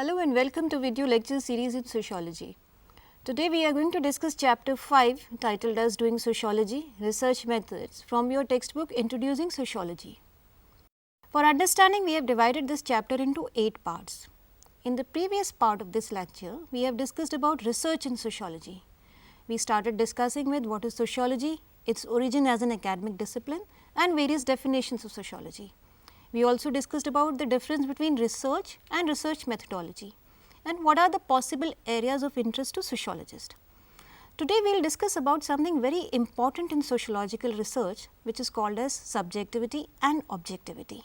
Hello and welcome to video lecture series in sociology. Today we are going to discuss chapter 5 titled as Doing Sociology Research Methods from your textbook Introducing Sociology. For understanding, we have divided this chapter into 8 parts. In the previous part of this lecture, we have discussed about research in sociology. We started discussing with what is sociology, its origin as an academic discipline and various definitions of sociology. We also discussed about the difference between research and research methodology and what are the possible areas of interest to sociologists. Today we will discuss about something very important in sociological research, which is called as subjectivity and objectivity.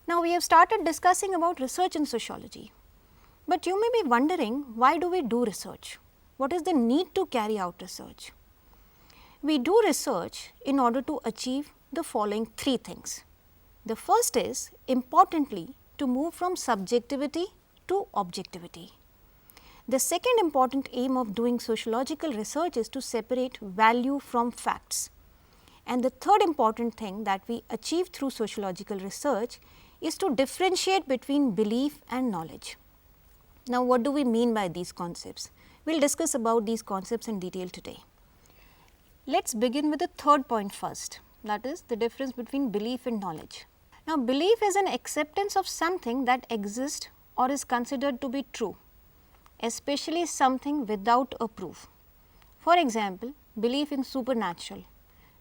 Now we have started discussing about research in sociology, but you may be wondering, why do we do research? What is the need to carry out research? We do research in order to achieve the following 3 things. The first is, importantly, to move from subjectivity to objectivity. The second important aim of doing sociological research is to separate value from facts. And the third important thing that we achieve through sociological research is to differentiate between belief and knowledge. Now, what do we mean by these concepts? We will discuss about these concepts in detail today. Let us begin with the third point first, that is the difference between belief and knowledge. Now, belief is an acceptance of something that exists or is considered to be true, especially something without a proof. For example, belief in supernatural,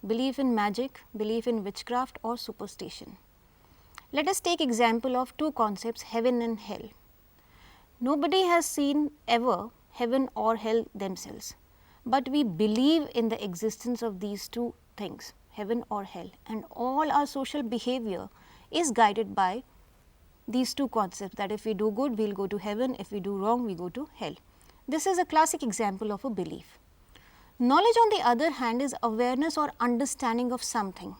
belief in magic, belief in witchcraft or superstition. Let us take example of 2 concepts, heaven and hell. Nobody has seen ever heaven or hell themselves, but we believe in the existence of these 2 things, heaven or hell, and all our social behavior is guided by these 2 concepts, that if we do good, we will go to heaven, if we do wrong, we go to hell. This is a classic example of a belief. Knowledge on the other hand is awareness or understanding of something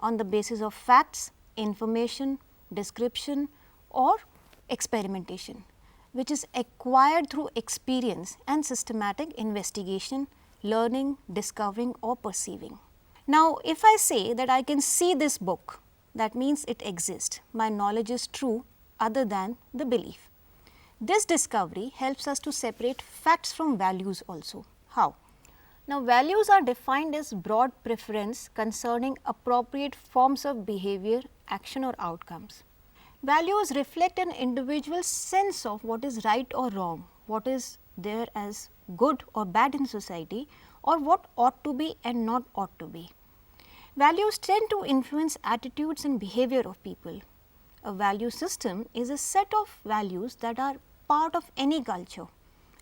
on the basis of facts, information, description or experimentation, which is acquired through experience and systematic investigation, learning, discovering or perceiving. Now, if I say that I can see this book, that means it exists. My knowledge is true other than the belief. This discovery helps us to separate facts from values also. How? Now, values are defined as broad preference concerning appropriate forms of behavior, action or outcomes. Values reflect an individual's sense of what is right or wrong, what is there as good or bad in society, or what ought to be and not ought to be. Values tend to influence attitudes and behavior of people. A value system is a set of values that are part of any culture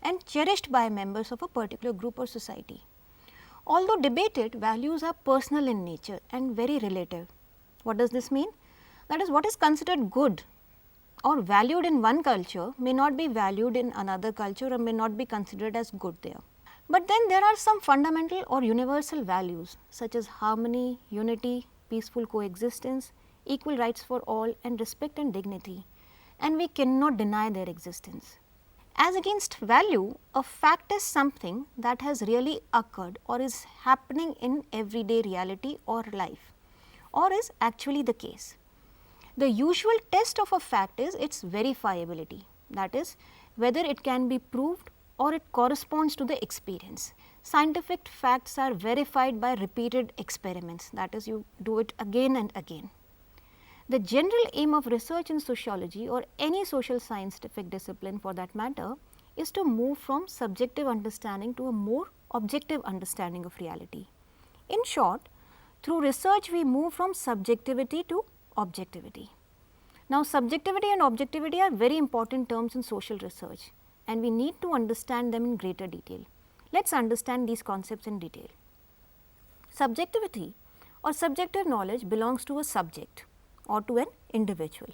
and cherished by members of a particular group or society. Although debated, values are personal in nature and very relative. What does this mean? That is, what is considered good or valued in one culture may not be valued in another culture or may not be considered as good there. But then there are some fundamental or universal values such as harmony, unity, peaceful coexistence, equal rights for all and respect and dignity, and we cannot deny their existence. As against value, a fact is something that has really occurred or is happening in everyday reality or life or is actually the case. The usual test of a fact is its verifiability, that is, whether it can be proved or it corresponds to the experience. Scientific facts are verified by repeated experiments, that is, you do it again and again. The general aim of research in sociology or any social scientific discipline for that matter is to move from subjective understanding to a more objective understanding of reality. In short, through research we move from subjectivity to objectivity. Now, subjectivity and objectivity are very important terms in social research, and we need to understand them in greater detail. Let us understand these concepts in detail. Subjectivity or subjective knowledge belongs to a subject or to an individual.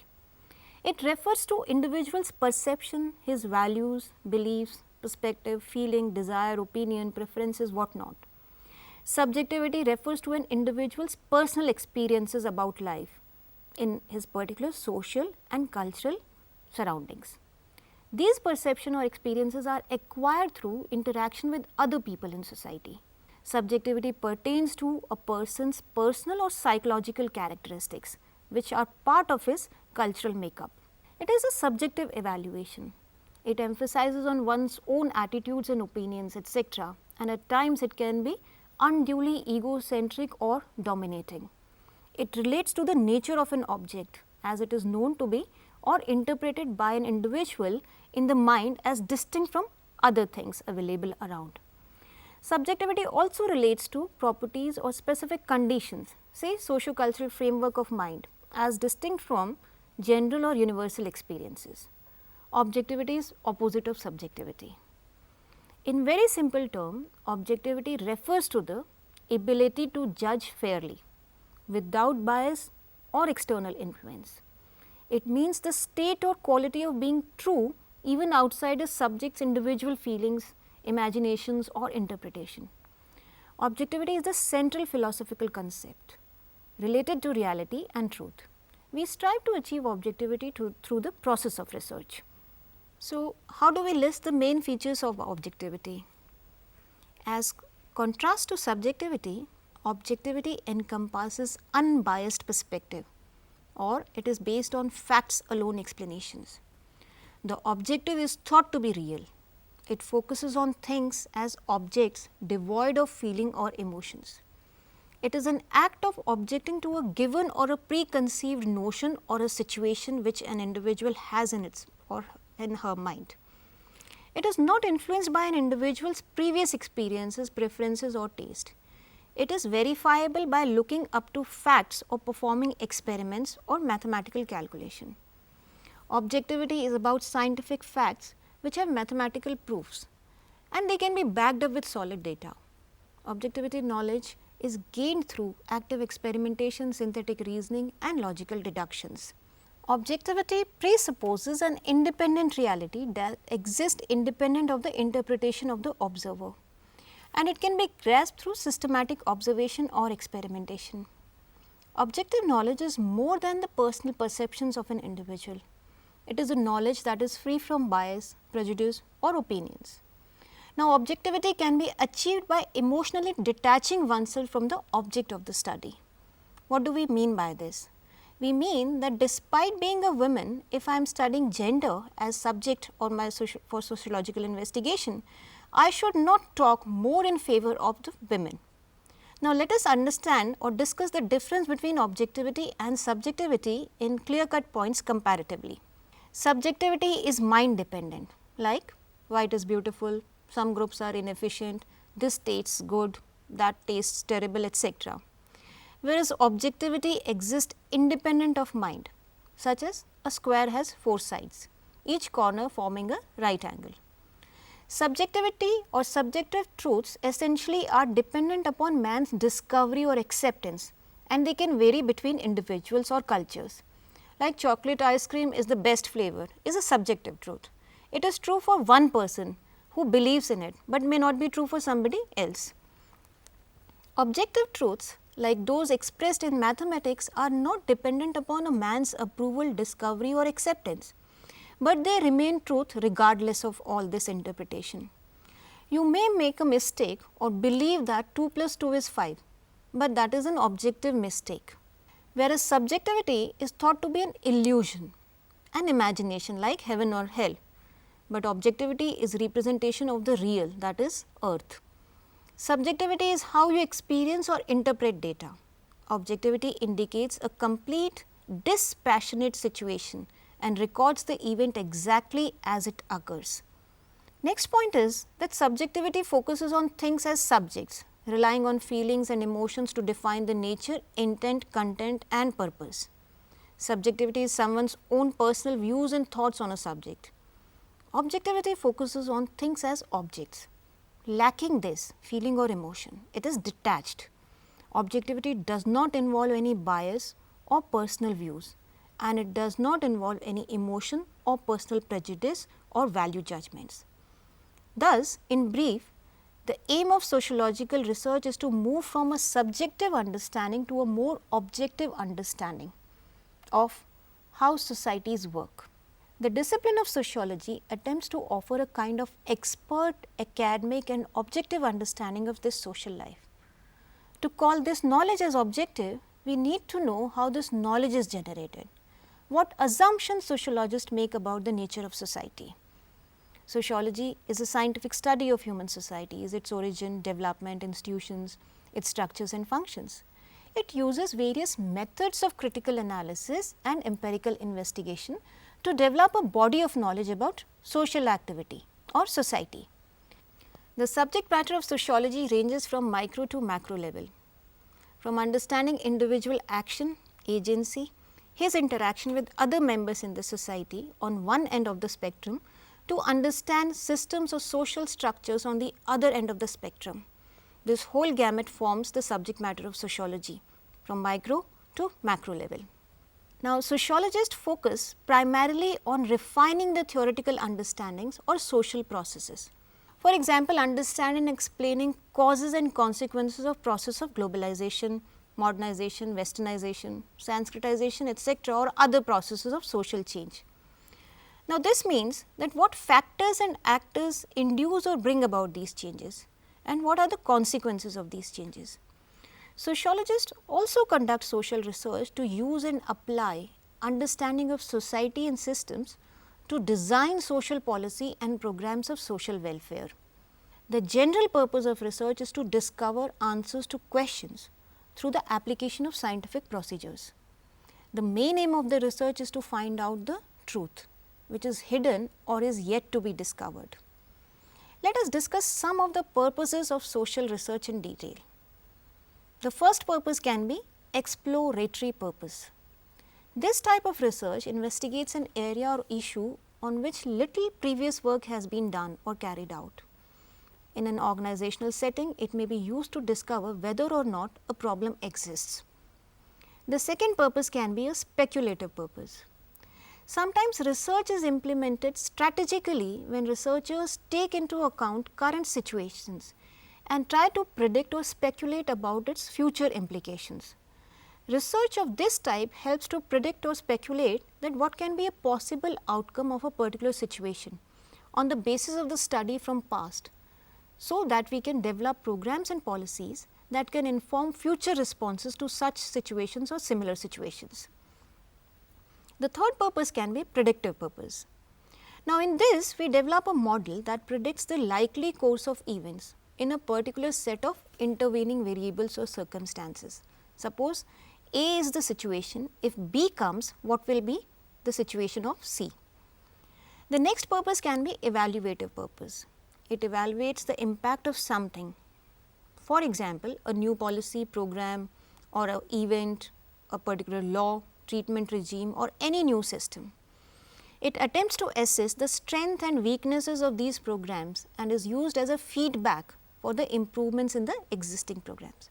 It refers to individual's perception, his values, beliefs, perspective, feeling, desire, opinion, preferences, what not. Subjectivity refers to an individual's personal experiences about life in his particular social and cultural surroundings. These perception or experiences are acquired through interaction with other people in society. Subjectivity pertains to a person's personal or psychological characteristics which are part of his cultural makeup. It is a subjective evaluation. It emphasizes on one's own attitudes and opinions, etc., and at times it can be unduly egocentric or dominating. It relates to the nature of an object as it is known to be or interpreted by an individual in the mind as distinct from other things available around. Subjectivity also relates to properties or specific conditions, say socio-cultural framework of mind, as distinct from general or universal experiences. Objectivity is opposite of subjectivity. In very simple term, objectivity refers to the ability to judge fairly, without bias or external influence. It means the state or quality of being true even outside a subject's individual feelings, imaginations or interpretation. Objectivity is the central philosophical concept related to reality and truth. We strive to achieve objectivity through the process of research. So, how do we list the main features of objectivity? As contrast to subjectivity, objectivity encompasses unbiased perspective, or it is based on facts alone explanations. The objective is thought to be real. It focuses on things as objects devoid of feeling or emotions. It is an act of objecting to a given or a preconceived notion or a situation which an individual has in its or in her mind. It is not influenced by an individual's previous experiences, preferences or taste. It is verifiable by looking up to facts or performing experiments or mathematical calculation. Objectivity is about scientific facts which have mathematical proofs and they can be backed up with solid data. Objectivity knowledge is gained through active experimentation, synthetic reasoning and logical deductions. Objectivity presupposes an independent reality that exists independent of the interpretation of the observer, and it can be grasped through systematic observation or experimentation. Objective knowledge is more than the personal perceptions of an individual. It is a knowledge that is free from bias, prejudice or opinions. Now, objectivity can be achieved by emotionally detaching oneself from the object of the study. What do we mean by this? We mean that despite being a woman, if I am studying gender as subject or for sociological investigation, I should not talk more in favor of the women. Now, let us understand or discuss the difference between objectivity and subjectivity in clear-cut points comparatively. Subjectivity is mind dependent, like white is beautiful, some groups are inefficient, this tastes good, that tastes terrible, etc. Whereas objectivity exists independent of mind, such as a square has 4 sides, each corner forming a right angle. Subjectivity or subjective truths essentially are dependent upon man's discovery or acceptance, and they can vary between individuals or cultures. Like chocolate ice cream is the best flavor is a subjective truth. It is true for one person who believes in it, but may not be true for somebody else. Objective truths like those expressed in mathematics are not dependent upon a man's approval, discovery or acceptance, but they remain truth regardless of all this interpretation. You may make a mistake or believe that 2 plus 2 is 5, but that is an objective mistake. Whereas subjectivity is thought to be an illusion, an imagination like heaven or hell, but objectivity is representation of the real, that is earth. Subjectivity is how you experience or interpret data. Objectivity indicates a complete dispassionate situation and records the event exactly as it occurs. Next point is that subjectivity focuses on things as subjects, relying on feelings and emotions to define the nature, intent, content and purpose. Subjectivity is someone's own personal views and thoughts on a subject. Objectivity focuses on things as objects. Lacking this feeling or emotion, it is detached. Objectivity does not involve any bias or personal views, and it does not involve any emotion or personal prejudice or value judgments. Thus, in brief, the aim of sociological research is to move from a subjective understanding to a more objective understanding of how societies work. The discipline of sociology attempts to offer a kind of expert, academic and objective understanding of this social life. To call this knowledge as objective, we need to know how this knowledge is generated, what assumptions sociologists make about the nature of society. Sociology is a scientific study of human societies, its origin, development, institutions, its structures and functions. It uses various methods of critical analysis and empirical investigation to develop a body of knowledge about social activity or society. The subject matter of sociology ranges from micro to macro level, from understanding individual action, agency, his interaction with other members in the society on one end of the spectrum, to understand systems or social structures on the other end of the spectrum. This whole gamut forms the subject matter of sociology, from micro to macro level. Now, sociologists focus primarily on refining the theoretical understandings or social processes. For example, understanding and explaining causes and consequences of process of globalization, modernization, westernization, Sanskritization, etc., or other processes of social change. Now, this means that what factors and actors induce or bring about these changes, and what are the consequences of these changes. Sociologists also conduct social research to use and apply understanding of society and systems to design social policy and programs of social welfare. The general purpose of research is to discover answers to questions through the application of scientific procedures. The main aim of the research is to find out the truth, which is hidden or is yet to be discovered. Let us discuss some of the purposes of social research in detail. The first purpose can be exploratory purpose. This type of research investigates an area or issue on which little previous work has been done or carried out. In an organizational setting, it may be used to discover whether or not a problem exists. The second purpose can be a speculative purpose. Sometimes research is implemented strategically when researchers take into account current situations and try to predict or speculate about its future implications. Research of this type helps to predict or speculate that what can be a possible outcome of a particular situation on the basis of the study from past, so that we can develop programs and policies that can inform future responses to such situations or similar situations. The third purpose can be predictive purpose. Now, in this we develop a model that predicts the likely course of events in a particular set of intervening variables or circumstances. Suppose A is the situation, if B comes, what will be the situation of C? The next purpose can be evaluative purpose. It evaluates the impact of something. For example, a new policy, program or an event, a particular law, treatment regime or any new system. It attempts to assess the strength and weaknesses of these programs and is used as a feedback for the improvements in the existing programs.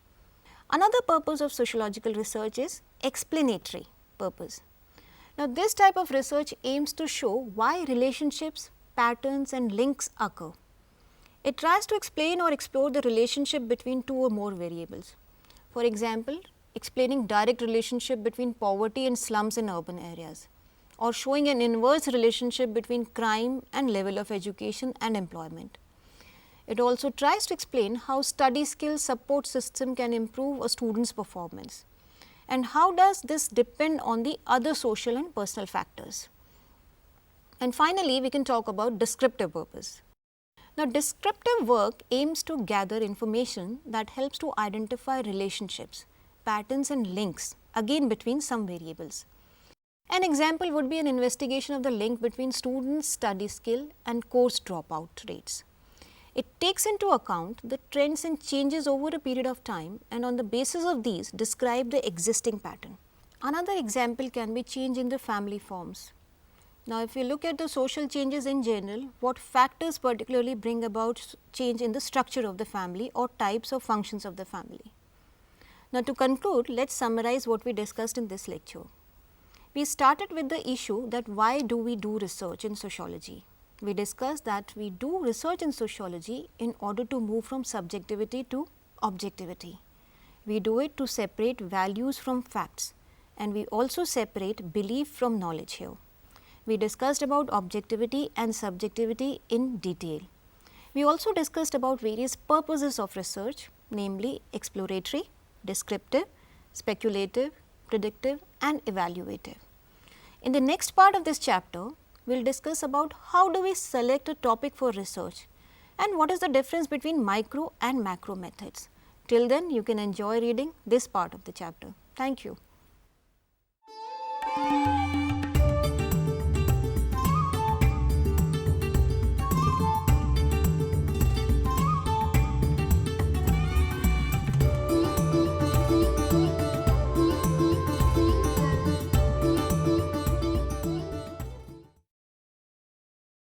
Another purpose of sociological research is explanatory purpose. Now, this type of research aims to show why relationships, patterns and links occur. It tries to explain or explore the relationship between two or more variables. For example, explaining direct relationship between poverty and slums in urban areas, or showing an inverse relationship between crime and level of education and employment. It also tries to explain how study skill support system can improve a student's performance, and how does this depend on the other social and personal factors. And finally, we can talk about descriptive purpose. Now, descriptive work aims to gather information that helps to identify relationships, patterns and links, again between some variables. An example would be an investigation of the link between students' study skill and course dropout rates. It takes into account the trends and changes over a period of time, and on the basis of these describe the existing pattern. Another example can be change in the family forms. Now, if we look at the social changes in general, what factors particularly bring about change in the structure of the family or types of functions of the family. Now, to conclude, let us summarize what we discussed in this lecture. We started with the issue that why do we do research in sociology? We discussed that we do research in sociology in order to move from subjectivity to objectivity. We do it to separate values from facts, and we also separate belief from knowledge here. We discussed about objectivity and subjectivity in detail. We also discussed about various purposes of research, namely exploratory, descriptive, speculative, predictive and evaluative. In the next part of this chapter, we will discuss about how do we select a topic for research and what is the difference between micro and macro methods. Till then, you can enjoy reading this part of the chapter. Thank you.